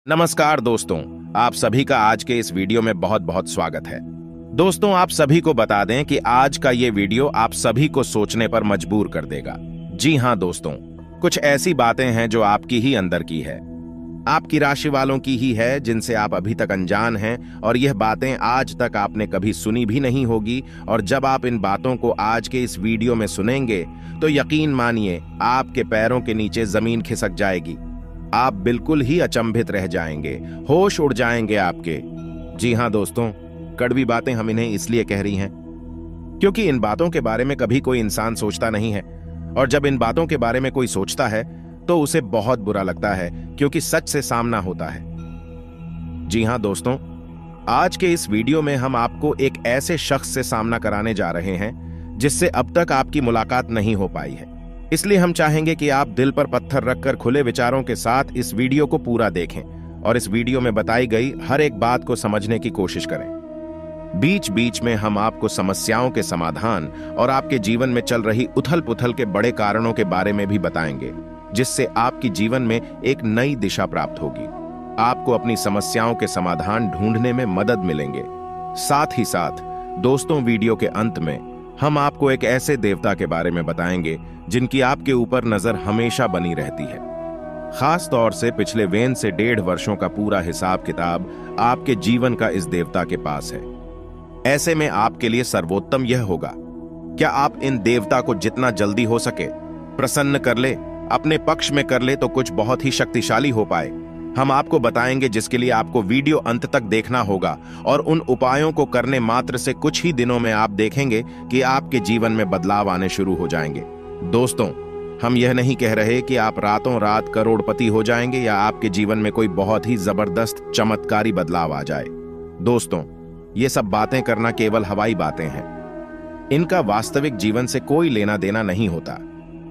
नमस्कार दोस्तों, आप सभी का आज के इस वीडियो में बहुत बहुत स्वागत है। दोस्तों, आप सभी को बता दें कि आज का ये वीडियो आप सभी को सोचने पर मजबूर कर देगा। जी हां दोस्तों, कुछ ऐसी बातें हैं जो आपकी ही अंदर की है, आपकी राशि वालों की ही है, जिनसे आप अभी तक अनजान हैं और यह बातें आज तक आपने कभी सुनी भी नहीं होगी। और जब आप इन बातों को आज के इस वीडियो में सुनेंगे तो यकीन मानिए आपके पैरों के नीचे जमीन खिसक जाएगी। आप बिल्कुल ही अचंभित रह जाएंगे, होश उड़ जाएंगे आपके। जी हां दोस्तों, कड़वी बातें हम इन्हें इसलिए कह रही हैं क्योंकि इन बातों के बारे में कभी कोई इंसान सोचता नहीं है, और जब इन बातों के बारे में कोई सोचता है तो उसे बहुत बुरा लगता है, क्योंकि सच से सामना होता है। जी हां दोस्तों, आज के इस वीडियो में हम आपको एक ऐसे शख्स से सामना कराने जा रहे हैं जिससे अब तक आपकी मुलाकात नहीं हो पाई है। इसलिए हम चाहेंगे कि आप दिल पर पत्थर रखकर खुले विचारों के साथ इस वीडियो को पूरा देखें और इस वीडियो में बताई गई हर एक बात को समझने की कोशिश करें। बीच बीच में हम आपको समस्याओं के समाधान और आपके जीवन में चल रही उथल पुथल के बड़े कारणों के बारे में भी बताएंगे, जिससे आपकी जीवन में एक नई दिशा प्राप्त होगी। आपको अपनी समस्याओं के समाधान ढूंढने में मदद मिलेंगे। साथ ही साथ दोस्तों, वीडियो के अंत में हम आपको एक ऐसे देवता के बारे में बताएंगे जिनकी आपके ऊपर नजर हमेशा बनी रहती है। खास तौर से पिछले 1 से 1.5 वर्षों का पूरा हिसाब किताब आपके जीवन का इस देवता के पास है। ऐसे में आपके लिए सर्वोत्तम यह होगा, क्या आप इन देवता को जितना जल्दी हो सके प्रसन्न कर ले, अपने पक्ष में कर ले, तो कुछ बहुत ही शक्तिशाली हो पाए। हम आपको बताएंगे, जिसके लिए आपको वीडियो अंत तक देखना होगा, और उन उपायों को करने मात्र से कुछ ही दिनों में आप देखेंगे कि आपके जीवन में बदलाव आने शुरू हो जाएंगे। दोस्तों, हम यह नहीं कह रहे कि आप रातों रात करोड़पति हो जाएंगे या आपके जीवन में कोई बहुत ही जबरदस्त चमत्कारी बदलाव आ जाए। दोस्तों, ये सब बातें करना केवल हवाई बातें हैं। इनका वास्तविक जीवन से कोई लेना देना नहीं होता।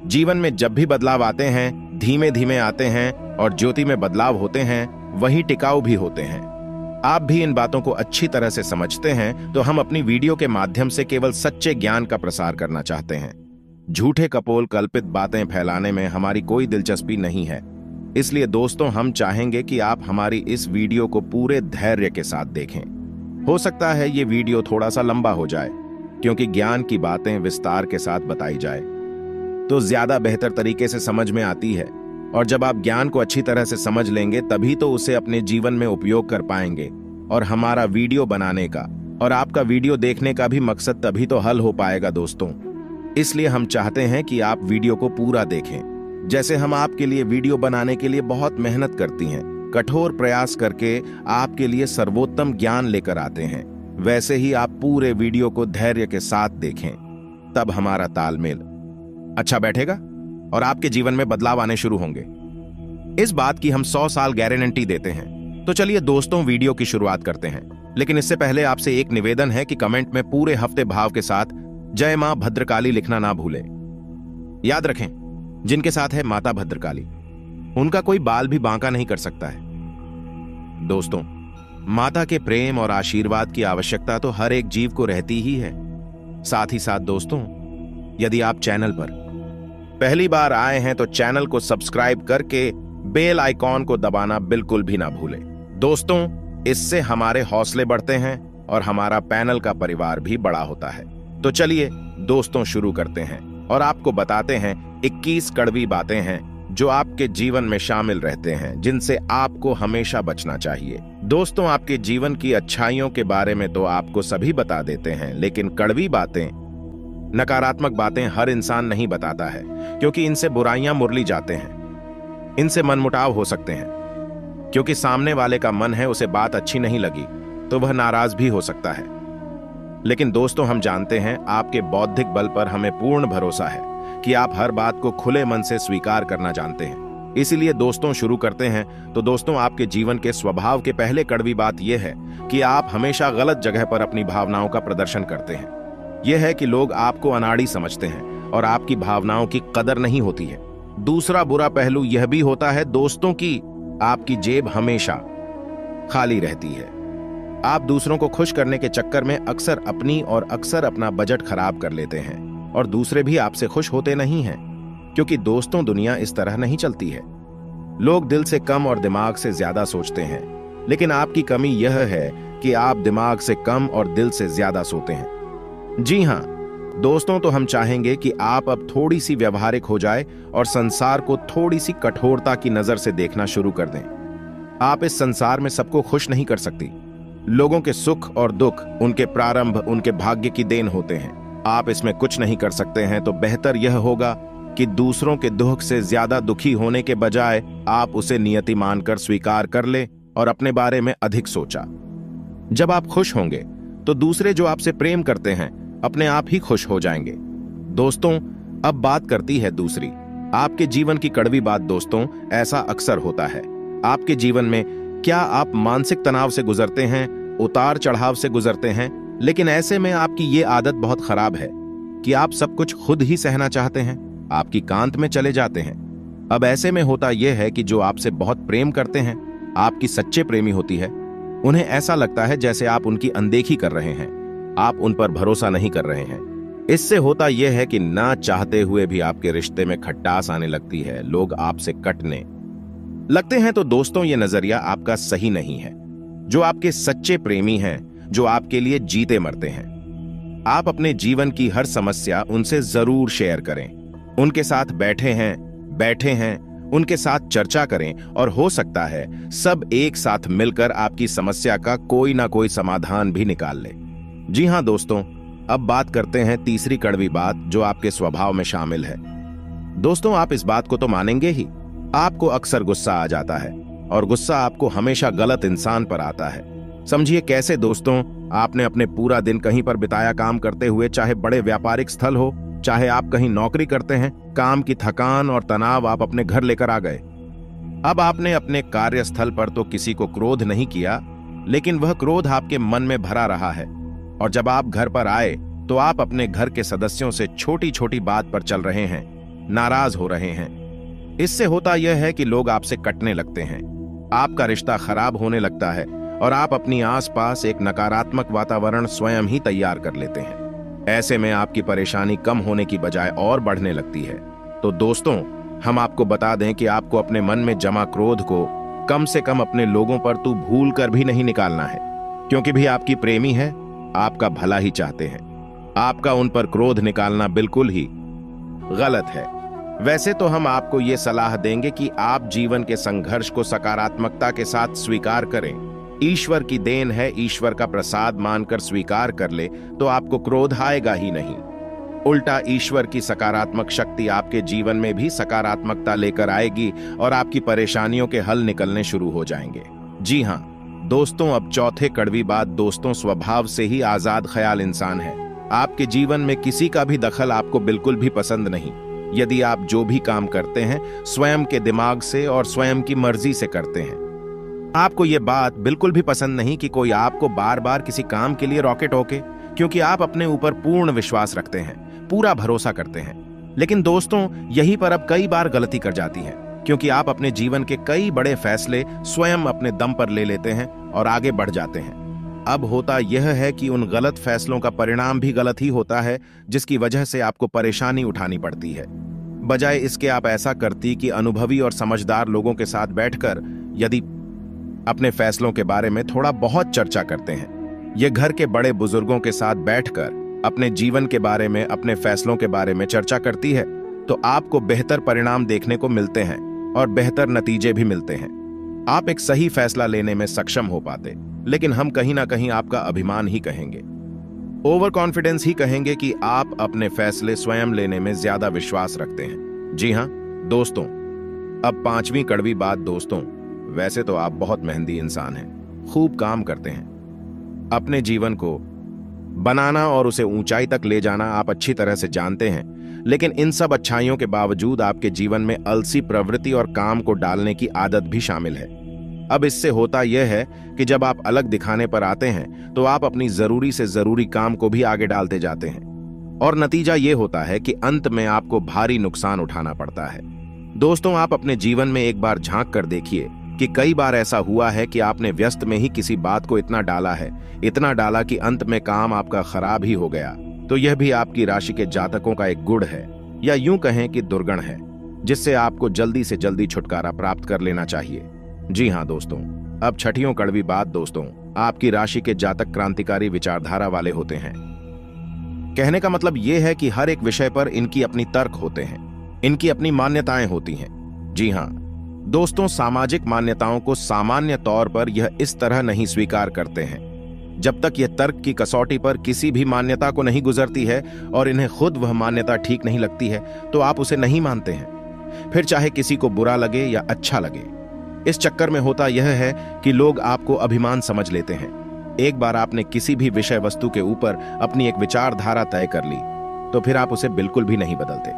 जीवन में जब भी बदलाव आते हैं, धीमे धीमे आते हैं, और ज्योति में बदलाव होते हैं, वही टिकाऊ भी होते हैं। आप भी इन बातों को अच्छी तरह से समझते हैं, तो हम अपनी वीडियो के माध्यम से केवल सच्चे ज्ञान का प्रसार करना चाहते हैं। झूठे कपोल कल्पित बातें फैलाने में हमारी कोई दिलचस्पी नहीं है। इसलिए दोस्तों, हम चाहेंगे कि आप हमारी इस वीडियो को पूरे धैर्य के साथ देखें। हो सकता है ये वीडियो थोड़ा सा लंबा हो जाए, क्योंकि ज्ञान की बातें विस्तार के साथ बताई जाए तो ज्यादा बेहतर तरीके से समझ में आती है, और जब आप ज्ञान को अच्छी तरह से समझ लेंगे तभी तो उसे अपने जीवन में उपयोग कर पाएंगे, और हमारा वीडियो बनाने का और आपका वीडियो देखने का भी मकसद तभी तो हल हो पाएगा दोस्तों। इसलिए हम चाहते हैं कि आप वीडियो को पूरा देखें। जैसे हम आपके लिए वीडियो बनाने के लिए बहुत मेहनत करती हैं, कठोर प्रयास करके आपके लिए सर्वोत्तम ज्ञान लेकर आते हैं, वैसे ही आप पूरे वीडियो को धैर्य के साथ देखें, तब हमारा तालमेल अच्छा बैठेगा और आपके जीवन में बदलाव आने शुरू होंगे। इस बात की हम 100 साल गारंटी देते हैं। तो चलिए दोस्तों, वीडियो की शुरुआत करते हैं। लेकिन इससे पहले आपसे एक निवेदन है कि कमेंट में पूरे हफ्ते भाव के साथ जय मां भद्रकाली लिखना ना भूलें। याद रखें, जिनके साथ है माता भद्रकाली, उनका कोई बाल भी बांका नहीं कर सकता है। दोस्तों, माता के प्रेम और आशीर्वाद की आवश्यकता तो हर एक जीव को रहती ही है। साथ ही साथ दोस्तों, यदि आप चैनल पर पहली बार आए हैं तो चैनल को सब्सक्राइब करके बेल आइकॉन को दबाना बिल्कुल भी ना भूलें। दोस्तों, इससे हमारे हौसले बढ़ते हैं और हमारा पैनल का परिवार भी बड़ा होता है। तो चलिए दोस्तों, शुरू करते हैं और आपको बताते हैं 21 कड़वी बातें हैं जो आपके जीवन में शामिल रहते हैं, जिनसे आपको हमेशा बचना चाहिए। दोस्तों, आपके जीवन की अच्छाइयों के बारे में तो आपको सभी बता देते हैं, लेकिन कड़वी बातें, नकारात्मक बातें हर इंसान नहीं बताता है, क्योंकि इनसे बुराइयां मुरली जाते हैं, इनसे मनमुटाव हो सकते हैं, क्योंकि सामने वाले का मन है उसे बात अच्छी नहीं लगी तो वह नाराज भी हो सकता है। लेकिन दोस्तों, हम जानते हैं आपके बौद्धिक बल पर हमें पूर्ण भरोसा है कि आप हर बात को खुले मन से स्वीकार करना जानते हैं। इसीलिए दोस्तों, शुरू करते हैं। तो दोस्तों, आपके जीवन के स्वभाव के पहले कड़वी बात यह है कि आप हमेशा गलत जगह पर अपनी भावनाओं का प्रदर्शन करते हैं। यह है कि लोग आपको अनाड़ी समझते हैं और आपकी भावनाओं की कदर नहीं होती है। दूसरा बुरा पहलू यह भी होता है दोस्तों कि आपकी जेब हमेशा खाली रहती है। आप दूसरों को खुश करने के चक्कर में अक्सर अपनी और अक्सर अपना बजट खराब कर लेते हैं, और दूसरे भी आपसे खुश होते नहीं हैं, क्योंकि दोस्तों, दुनिया इस तरह नहीं चलती है। लोग दिल से कम और दिमाग से ज्यादा सोचते हैं, लेकिन आपकी कमी यह है कि आप दिमाग से कम और दिल से ज्यादा सोते हैं। जी हां दोस्तों, तो हम चाहेंगे कि आप अब थोड़ी सी व्यवहारिक हो जाए और संसार को थोड़ी सी कठोरता की नजर से देखना शुरू कर दें। आप इस संसार में सबको खुश नहीं कर सकती। लोगों के सुख और दुख उनके प्रारंभ, उनके भाग्य की देन होते हैं। आप इसमें कुछ नहीं कर सकते हैं, तो बेहतर यह होगा कि दूसरों के दुख से ज्यादा दुखी होने के बजाय आप उसे नियति मानकर स्वीकार कर ले और अपने बारे में अधिक सोचा। जब आप खुश होंगे तो दूसरे जो आपसे प्रेम करते हैं अपने आप ही खुश हो जाएंगे। दोस्तों, अब बात करती है दूसरी, आपके जीवन की कड़वी बात। दोस्तों, ऐसा अक्सर होता है आपके जीवन में। क्या आप मानसिक तनाव से गुजरते हैं, उतार चढ़ाव से गुजरते हैं, लेकिन ऐसे में आपकी ये आदत बहुत खराब है कि आप सब कुछ खुद ही सहना चाहते हैं, आपकी कांत में चले जाते हैं। अब ऐसे में होता यह है कि जो आपसे बहुत प्रेम करते हैं, आपकी सच्चे प्रेमी होती है, उन्हें ऐसा लगता है जैसे आप उनकी अनदेखी कर रहे हैं, आप उन पर भरोसा नहीं कर रहे हैं। इससे होता यह है कि ना चाहते हुए भी आपके रिश्ते में खटास आने लगती है, लोग आपसे कटने लगते हैं। तो दोस्तों, ये नजरिया आपका सही नहीं है। जो आपके सच्चे प्रेमी हैं, जो आपके लिए जीते मरते हैं, आप अपने जीवन की हर समस्या उनसे जरूर शेयर करें। उनके साथ बैठे हैं, उनके साथ चर्चा करें और हो सकता है सब एक साथ मिलकर आपकी समस्या का कोई ना कोई समाधान भी निकाल ले। जी हां दोस्तों, अब बात करते हैं तीसरी कड़वी बात जो आपके स्वभाव में शामिल है। दोस्तों, आप इस बात को तो मानेंगे ही, आपको अक्सर गुस्सा आ जाता है और गुस्सा आपको हमेशा गलत इंसान पर आता है। समझिए कैसे दोस्तों, आपने अपने पूरा दिन कहीं पर बिताया काम करते हुए, चाहे बड़े व्यापारिक स्थल हो, चाहे आप कहीं नौकरी करते हैं, काम की थकान और तनाव आप अपने घर लेकर आ गए। अब आपने अपने कार्यस्थल पर तो किसी को क्रोध नहीं किया, लेकिन वह क्रोध आपके मन में भरा रहा है। और जब आप घर पर आए तो आप अपने घर के सदस्यों से छोटी छोटी बात पर चल रहे हैं, नाराज हो रहे हैं। इससे होता यह है कि लोग आपसे कटने लगते हैं, आपका रिश्ता खराब होने लगता है और आप अपनी आसपास एक नकारात्मक वातावरण स्वयं ही तैयार कर लेते हैं। ऐसे में आपकी परेशानी कम होने की बजाय और बढ़ने लगती है। तो दोस्तों, हम आपको बता दें कि आपको अपने मन में जमा क्रोध को कम से कम अपने लोगों पर तू भूल कर भी नहीं निकालना है, क्योंकि भी आपकी प्रेमी है, आपका भला ही चाहते हैं। आपका उन पर क्रोध निकालना बिल्कुल ही गलत है। वैसे तो हम आपको ये सलाह देंगे कि आप जीवन के संघर्ष को सकारात्मकता के साथ स्वीकार करें। ईश्वर की देन है, ईश्वर का प्रसाद मानकर स्वीकार कर ले तो आपको क्रोध आएगा ही नहीं। उल्टा ईश्वर की सकारात्मक शक्ति आपके जीवन में भी सकारात्मकता लेकर आएगी और आपकी परेशानियों के हल निकलने शुरू हो जाएंगे। जी हां दोस्तों, अब चौथे कड़वी बात। दोस्तों, स्वभाव से ही आजाद ख्याल इंसान है। आपके जीवन में किसी का भी दखल आपको बिल्कुल भी पसंद नहीं। यदि आप जो भी काम करते हैं स्वयं के दिमाग से और स्वयं की मर्जी से करते हैं, आपको यह बात बिल्कुल भी पसंद नहीं कि कोई आपको बार बार किसी काम के लिए रॉकेट होके, क्योंकि आप अपने ऊपर पूर्ण विश्वास रखते हैं, पूरा भरोसा करते हैं। लेकिन दोस्तों, यहीं पर अब कई बार गलती कर जाती है, क्योंकि आप अपने जीवन के कई बड़े फैसले स्वयं अपने दम पर ले लेते हैं और आगे बढ़ जाते हैं। अब होता यह है कि उन गलत फैसलों का परिणाम भी गलत ही होता है, जिसकी वजह से आपको परेशानी उठानी पड़ती है। बजाय इसके आप ऐसा करती कि अनुभवी और समझदार लोगों के साथ बैठकर यदि अपने फैसलों के बारे में थोड़ा बहुत चर्चा करते हैं, ये घर के बड़े बुजुर्गों के साथ बैठकर अपने जीवन के बारे में, अपने फैसलों के बारे में चर्चा करती है, तो आपको बेहतर परिणाम देखने को मिलते हैं और बेहतर नतीजे भी मिलते हैं। आप एक सही फैसला लेने में सक्षम हो पाते। लेकिन हम कहीं ना कहीं आपका अभिमान ही कहेंगे, ओवर कॉन्फिडेंस ही कहेंगे कि आप अपने फैसले स्वयं लेने में ज्यादा विश्वास रखते हैं। जी हां दोस्तों, अब पांचवी कड़वी बात। दोस्तों, वैसे तो आप बहुत मेहनती इंसान हैं, खूब काम करते हैं, अपने जीवन को बनाना और उसे ऊंचाई तक ले जाना आप अच्छी तरह से जानते हैं। लेकिन इन सब अच्छाइयों के बावजूद आपके जीवन में अलसी प्रवृत्ति और काम को डालने की आदत भी शामिल है। अब इससे होता यह है कि जब आप अलग दिखाने पर आते हैं तो आप अपनी जरूरी से जरूरी काम को भी आगे डालते जाते हैं और नतीजा यह होता है कि अंत में आपको भारी नुकसान उठाना पड़ता है। दोस्तों, आप अपने जीवन में एक बार झांक कर देखिए कि कई बार ऐसा हुआ है कि आपने व्यस्त में ही किसी बात को इतना डाला कि अंत में काम आपका खराब ही हो गया। तो यह भी आपकी राशि के जातकों का एक गुण है, या यूं कहें कि दुर्गुण है। जिससे आपको जल्दी से जल्दी छुटकारा प्राप्त कर लेना चाहिए। जी हाँ दोस्तों, अब छठियों कड़वी बात दोस्तों, आपकी राशि के जातक क्रांतिकारी विचारधारा वाले होते हैं। कहने का मतलब यह है कि हर एक विषय पर इनकी अपनी तर्क होते हैं, इनकी अपनी मान्यताएं होती हैं। जी हाँ दोस्तों, सामाजिक मान्यताओं को सामान्य तौर पर यह इस तरह नहीं स्वीकार करते हैं जब तक यह तर्क की कसौटी पर किसी भी मान्यता को नहीं गुजरती है और इन्हें खुद वह मान्यता ठीक नहीं लगती है तो आप उसे नहीं मानते हैं, फिर चाहे किसी को बुरा लगे या अच्छा लगे। इस चक्कर में होता यह है कि लोग आपको अभिमान समझ लेते हैं। एक बार आपने किसी भी विषय वस्तु के ऊपर अपनी एक विचारधारा तय कर ली तो फिर आप उसे बिल्कुल भी नहीं बदलते,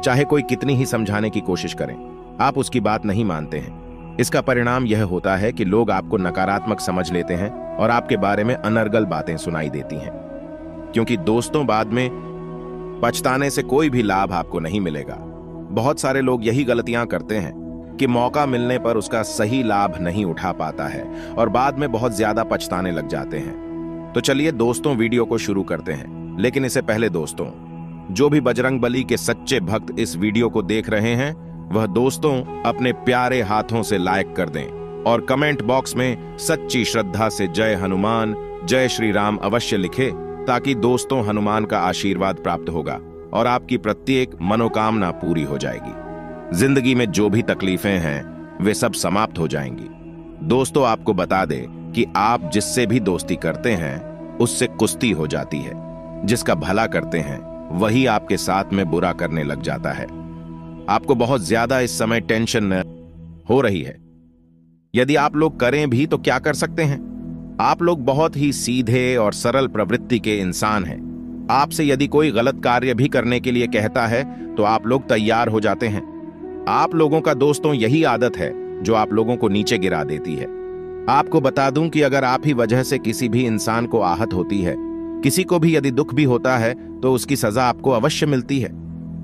चाहे कोई कितनी ही समझाने की कोशिश करें, आप उसकी बात नहीं मानते हैं। इसका परिणाम यह होता है कि लोग आपको नकारात्मक समझ लेते हैं और आपके बारे में अनर्गल बातें सुनाई देती हैं, क्योंकि दोस्तों बाद में पछताने से कोई भी लाभ आपको नहीं मिलेगा। बहुत सारे लोग यही गलतियां करते हैं कि मौका मिलने पर उसका सही लाभ नहीं उठा पाता है और बाद में बहुत ज्यादा पछताने लग जाते हैं। तो चलिए दोस्तों, वीडियो को शुरू करते हैं, लेकिन इससे पहले दोस्तों, जो भी बजरंगबली के सच्चे भक्त इस वीडियो को देख रहे हैं वह दोस्तों अपने प्यारे हाथों से लाइक कर दें और कमेंट बॉक्स में सच्ची श्रद्धा से जय हनुमान, जय श्री राम अवश्य लिखे, ताकि दोस्तों हनुमान का आशीर्वाद प्राप्त होगा और आपकी प्रत्येक मनोकामना पूरी हो जाएगी। जिंदगी में जो भी तकलीफें हैं वे सब समाप्त हो जाएंगी। दोस्तों आपको बता दे कि आप जिससे भी दोस्ती करते हैं उससे कुश्ती हो जाती है। जिसका भला करते हैं वही आपके साथ में बुरा करने लग जाता है। आपको बहुत ज्यादा इस समय टेंशन हो रही है। यदि आप लोग करें भी तो क्या कर सकते हैं? आप लोग बहुत ही सीधे और सरल प्रवृत्ति के इंसान हैं। आपसे यदि कोई गलत कार्य भी करने के लिए कहता है तो आप लोग तैयार हो जाते हैं। आप लोगों का दोस्तों यही आदत है जो आप लोगों को नीचे गिरा देती है। आपको बता दूं कि अगर आप ही वजह से किसी भी इंसान को आहत होती है, किसी को भी यदि दुख भी होता है तो उसकी सजा आपको अवश्य मिलती है।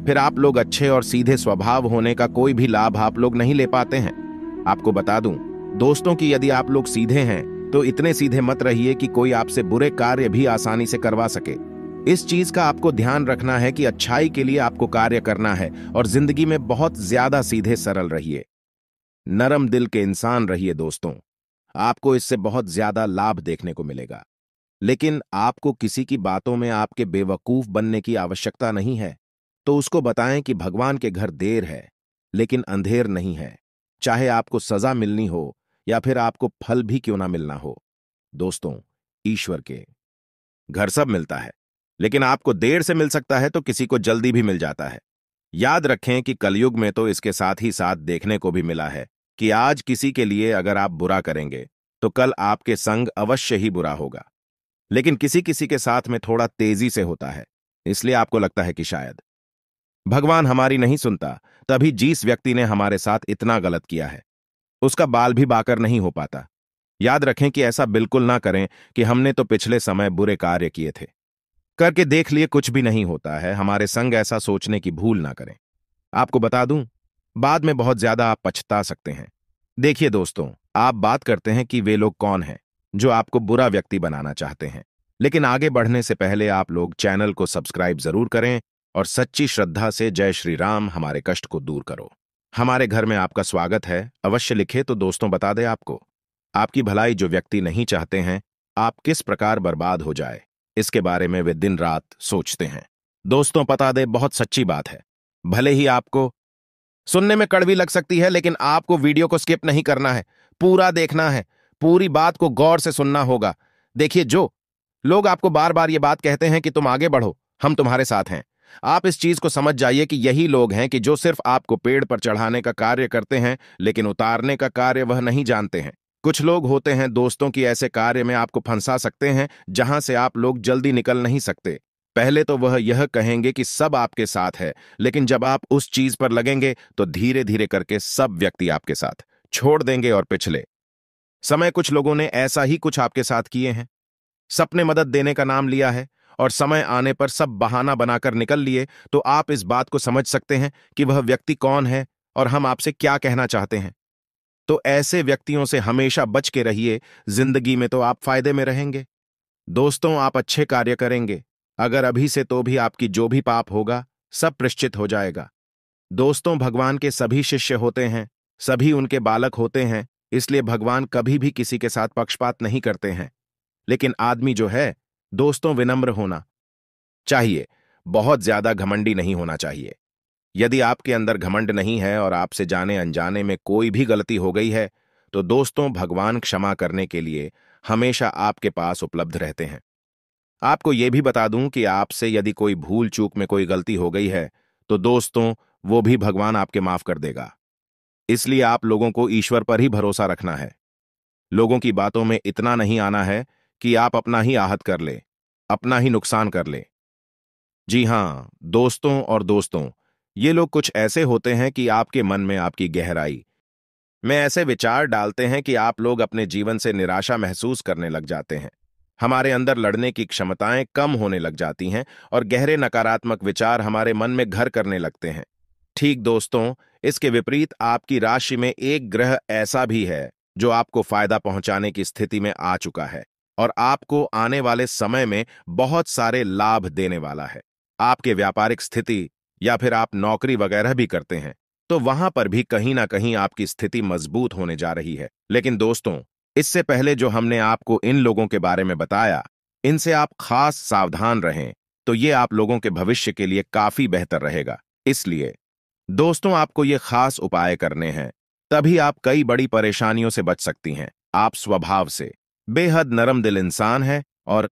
फिर आप लोग अच्छे और सीधे स्वभाव होने का कोई भी लाभ आप लोग नहीं ले पाते हैं। आपको बता दूं दोस्तों कि यदि आप लोग सीधे हैं तो इतने सीधे मत रहिए कि कोई आपसे बुरे कार्य भी आसानी से करवा सके। इस चीज का आपको ध्यान रखना है कि अच्छाई के लिए आपको कार्य करना है और जिंदगी में बहुत ज्यादा सीधे सरल रहिए, नरम दिल के इंसान रहिए दोस्तों। आपको इससे बहुत ज्यादा लाभ देखने को मिलेगा। लेकिन आपको किसी की बातों में आपके बेवकूफ बनने की आवश्यकता नहीं है, तो उसको बताएं कि भगवान के घर देर है लेकिन अंधेर नहीं है। चाहे आपको सजा मिलनी हो या फिर आपको फल भी क्यों ना मिलना हो। दोस्तों ईश्वर के घर सब मिलता है, लेकिन आपको देर से मिल सकता है तो किसी को जल्दी भी मिल जाता है। याद रखें कि कलयुग में तो इसके साथ ही साथ देखने को भी मिला है कि आज किसी के लिए अगर आप बुरा करेंगे तो कल आपके संग अवश्य ही बुरा होगा। लेकिन किसी किसी के साथ में थोड़ा तेजी से होता है, इसलिए आपको लगता है कि शायद भगवान हमारी नहीं सुनता, तभी जिस व्यक्ति ने हमारे साथ इतना गलत किया है उसका बाल भी बाकर नहीं हो पाता। याद रखें कि ऐसा बिल्कुल ना करें कि हमने तो पिछले समय बुरे कार्य किए थे, करके देख लिए कुछ भी नहीं होता है। हमारे संग ऐसा सोचने की भूल ना करें। आपको बता दूं, बाद में बहुत ज्यादा आप पछता सकते हैं। देखिए दोस्तों, आप बात करते हैं कि वे लोग कौन हैं जो आपको बुरा व्यक्ति बनाना चाहते हैं, लेकिन आगे बढ़ने से पहले आप लोग चैनल को सब्सक्राइब जरूर करें और सच्ची श्रद्धा से जय श्री राम हमारे कष्ट को दूर करो। हमारे घर में आपका स्वागत है अवश्य लिखे। तो दोस्तों बता दें आपको, आपकी भलाई जो व्यक्ति नहीं चाहते हैं आप किस प्रकार बर्बाद हो जाए, इसके बारे में वे दिन रात सोचते हैं। दोस्तों बता दे, बहुत सच्ची बात है। भले ही आपको सुनने में कड़वी लग सकती है, लेकिन आपको वीडियो को स्किप नहीं करना है, पूरा देखना है, पूरी बात को गौर से सुनना होगा। देखिए, जो लोग आपको बार बार ये बात कहते हैं कि तुम आगे बढ़ो, हम तुम्हारे साथ हैं, आप इस चीज को समझ जाइए कि यही लोग हैं कि जो सिर्फ आपको पेड़ पर चढ़ाने का कार्य करते हैं, लेकिन उतारने का कार्य वह नहीं जानते हैं। कुछ लोग होते हैं दोस्तों की ऐसे कार्य में आपको फंसा सकते हैं जहां से आप लोग जल्दी निकल नहीं सकते। पहले तो वह यह कहेंगे कि सब आपके साथ है, लेकिन जब आप उस चीज पर लगेंगे तो धीरे धीरे करके सब व्यक्ति आपके साथ छोड़ देंगे। और पिछले समय कुछ लोगों ने ऐसा ही कुछ आपके साथ किए हैं। सबने मदद देने का नाम लिया है और समय आने पर सब बहाना बनाकर निकल लिए। तो आप इस बात को समझ सकते हैं कि वह व्यक्ति कौन है और हम आपसे क्या कहना चाहते हैं। तो ऐसे व्यक्तियों से हमेशा बच के रहिए, जिंदगी में तो आप फायदे में रहेंगे। दोस्तों, आप अच्छे कार्य करेंगे, अगर अभी से तो भी आपकी जो भी पाप होगा सब प्रायश्चित हो जाएगा। दोस्तों भगवान के सभी शिष्य होते हैं, सभी उनके बालक होते हैं, इसलिए भगवान कभी भी किसी के साथ पक्षपात नहीं करते हैं। लेकिन आदमी जो है, दोस्तों विनम्र होना चाहिए, बहुत ज्यादा घमंडी नहीं होना चाहिए। यदि आपके अंदर घमंड नहीं है और आपसे जाने अनजाने में कोई भी गलती हो गई है, तो दोस्तों भगवान क्षमा करने के लिए हमेशा आपके पास उपलब्ध रहते हैं। आपको यह भी बता दूं कि आपसे यदि कोई भूल चूक में कोई गलती हो गई है, तो दोस्तों वो भी भगवान आपके माफ कर देगा। इसलिए आप लोगों को ईश्वर पर ही भरोसा रखना है। लोगों की बातों में इतना नहीं आना है कि आप अपना ही आहत कर ले, अपना ही नुकसान कर ले। जी हां दोस्तों, ये लोग कुछ ऐसे होते हैं कि आपके मन में आपकी गहराई में ऐसे विचार डालते हैं कि आप लोग अपने जीवन से निराशा महसूस करने लग जाते हैं। हमारे अंदर लड़ने की क्षमताएं कम होने लग जाती हैं और गहरे नकारात्मक विचार हमारे मन में घर करने लगते हैं। ठीक दोस्तों, इसके विपरीत आपकी राशि में एक ग्रह ऐसा भी है जो आपको फायदा पहुंचाने की स्थिति में आ चुका है और आपको आने वाले समय में बहुत सारे लाभ देने वाला है। आपके व्यापारिक स्थिति या फिर आप नौकरी वगैरह भी करते हैं, तो वहां पर भी कहीं ना कहीं आपकी स्थिति मजबूत होने जा रही है। लेकिन दोस्तों, इससे पहले जो हमने आपको इन लोगों के बारे में बताया, इनसे आप खास सावधान रहें, तो ये आप लोगों के भविष्य के लिए काफी बेहतर रहेगा। इसलिए दोस्तों, आपको ये खास उपाय करने हैं, तभी आप कई बड़ी परेशानियों से बच सकती हैं। आप स्वभाव से बेहद नरम दिल इंसान हैं और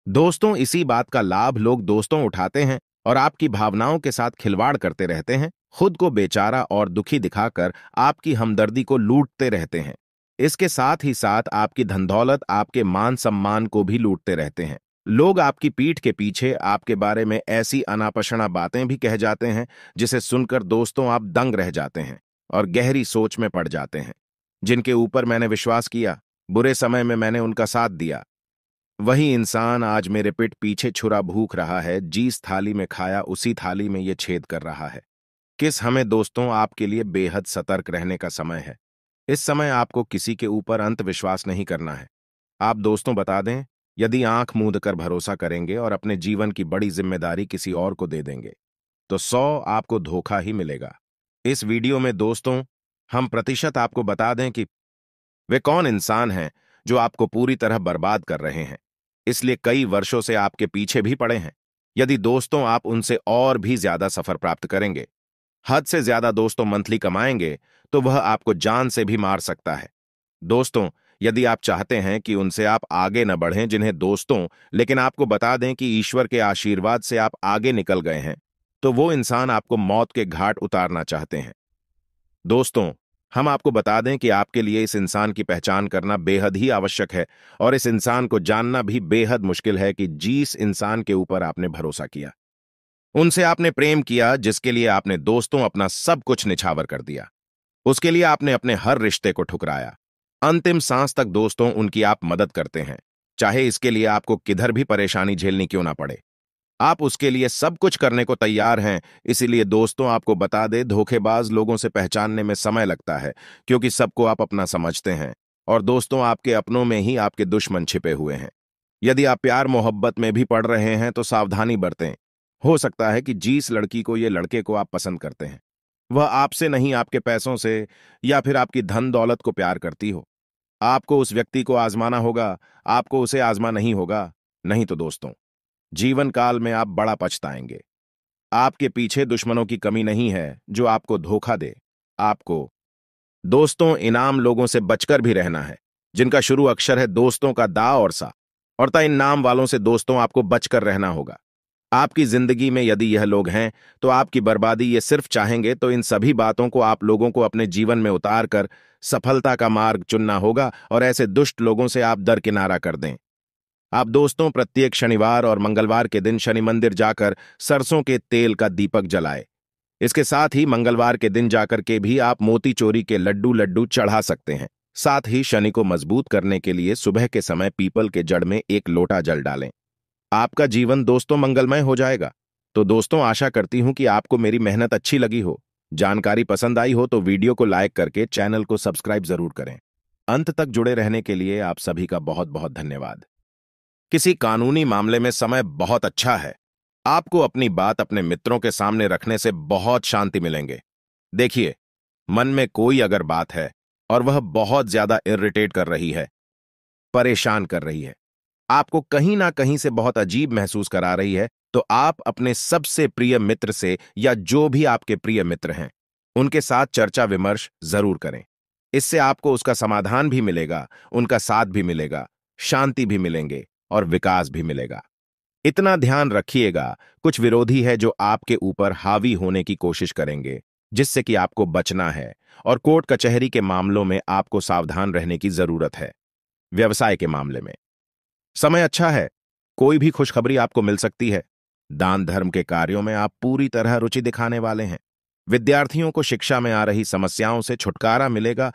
दोस्तों इसी बात का लाभ लोग दोस्तों उठाते हैं और आपकी भावनाओं के साथ खिलवाड़ करते रहते हैं, खुद को बेचारा और दुखी दिखाकर आपकी हमदर्दी को लूटते रहते हैं। इसके साथ ही साथ आपकी धन दौलत, आपके मान सम्मान को भी लूटते रहते हैं। लोग आपकी पीठ के पीछे आपके बारे में ऐसी अनापशना बातें भी कह जाते हैं जिसे सुनकर दोस्तों आप दंग रह जाते हैं और गहरी सोच में पड़ जाते हैं। जिनके ऊपर मैंने विश्वास किया, बुरे समय में मैंने उनका साथ दिया, वही इंसान आज मेरे पिठ पीछे छुरा भूख रहा है। जिस थाली में खाया उसी थाली में ये छेद कर रहा है। हमें दोस्तों आपके लिए बेहद सतर्क रहने का समय है। इस समय आपको किसी के ऊपर अंत विश्वास नहीं करना है। आप दोस्तों बता दें, यदि आंख मूंद कर भरोसा करेंगे और अपने जीवन की बड़ी जिम्मेदारी किसी और को दे देंगे, तो 100 आपको धोखा ही मिलेगा। इस वीडियो में दोस्तों हम प्रतिशत आपको बता दें कि वे कौन इंसान हैं जो आपको पूरी तरह बर्बाद कर रहे हैं, इसलिए कई वर्षों से आपके पीछे भी पड़े हैं। यदि दोस्तों आप उनसे और भी ज्यादा सफर प्राप्त करेंगे, हद से ज्यादा दोस्तों मंथली कमाएंगे, तो वह आपको जान से भी मार सकता है। दोस्तों, यदि आप चाहते हैं कि उनसे आप आगे न बढ़ें जिन्हें दोस्तों, लेकिन आपको बता दें कि ईश्वर के आशीर्वाद से आप आगे निकल गए हैं, तो वो इंसान आपको मौत के घाट उतारना चाहते हैं। दोस्तों, हम आपको बता दें कि आपके लिए इस इंसान की पहचान करना बेहद ही आवश्यक है और इस इंसान को जानना भी बेहद मुश्किल है कि जिस इंसान के ऊपर आपने भरोसा किया, उनसे आपने प्रेम किया, जिसके लिए आपने दोस्तों अपना सब कुछ निछावर कर दिया, उसके लिए आपने अपने हर रिश्ते को ठुकराया, अंतिम सांस तक दोस्तों उनकी आप मदद करते हैं, चाहे इसके लिए आपको किधर भी परेशानी झेलनी क्यों ना पड़े। आप उसके लिए सब कुछ करने को तैयार हैं। इसीलिए दोस्तों आपको बता दे, धोखेबाज लोगों से पहचानने में समय लगता है, क्योंकि सबको आप अपना समझते हैं और दोस्तों आपके अपनों में ही आपके दुश्मन छिपे हुए हैं। यदि आप प्यार मोहब्बत में भी पड़ रहे हैं तो सावधानी बरतें। हो सकता है कि जिस लड़की को ये लड़के को आप पसंद करते हैं, वह आपसे नहीं आपके पैसों से या फिर आपकी धन दौलत को प्यार करती हो। आपको उस व्यक्ति को आजमाना होगा, आपको उसे आजमा नहीं होगा। नहीं तो दोस्तों, जीवन काल में आप बड़ा पछताएंगे। आपके पीछे दुश्मनों की कमी नहीं है जो आपको धोखा दे। आपको दोस्तों इनाम लोगों से बचकर भी रहना है, जिनका शुरू अक्षर है दोस्तों का दा और सा, और इन नाम वालों से दोस्तों आपको बचकर रहना होगा। आपकी जिंदगी में यदि यह लोग हैं तो आपकी बर्बादी ये सिर्फ चाहेंगे, तो इन सभी बातों को आप लोगों को अपने जीवन में उतार कर सफलता का मार्ग चुनना होगा और ऐसे दुष्ट लोगों से आप दरकिनारा कर दें। आप दोस्तों प्रत्येक शनिवार और मंगलवार के दिन शनि मंदिर जाकर सरसों के तेल का दीपक जलाए। इसके साथ ही मंगलवार के दिन जाकर के भी आप मोती चोरी के लड्डू चढ़ा सकते हैं। साथ ही शनि को मजबूत करने के लिए सुबह के समय पीपल के जड़ में एक लोटा जल डालें। आपका जीवन दोस्तों मंगलमय हो जाएगा। तो दोस्तों, आशा करती हूं कि आपको मेरी मेहनत अच्छी लगी हो, जानकारी पसंद आई हो, तो वीडियो को लाइक करके चैनल को सब्सक्राइब जरूर करें। अंत तक जुड़े रहने के लिए आप सभी का बहुत बहुत धन्यवाद। किसी कानूनी मामले में समय बहुत अच्छा है। आपको अपनी बात अपने मित्रों के सामने रखने से बहुत शांति मिलेंगे। देखिए, मन में कोई अगर बात है और वह बहुत ज्यादा इरिटेट कर रही है, परेशान कर रही है, आपको कहीं ना कहीं से बहुत अजीब महसूस करा रही है, तो आप अपने सबसे प्रिय मित्र से या जो भी आपके प्रिय मित्र हैं, उनके साथ चर्चा विमर्श जरूर करें। इससे आपको उसका समाधान भी मिलेगा, उनका साथ भी मिलेगा, शांति भी मिलेंगे और विकास भी मिलेगा। इतना ध्यान रखिएगा, कुछ विरोधी है जो आपके ऊपर हावी होने की कोशिश करेंगे, जिससे कि आपको बचना है और कोर्ट कचहरी के मामलों में आपको सावधान रहने की जरूरत है। व्यवसाय के मामले में समय अच्छा है, कोई भी खुशखबरी आपको मिल सकती है। दान धर्म के कार्यों में आप पूरी तरह रुचि दिखाने वाले हैं। विद्यार्थियों को शिक्षा में आ रही समस्याओं से छुटकारा मिलेगा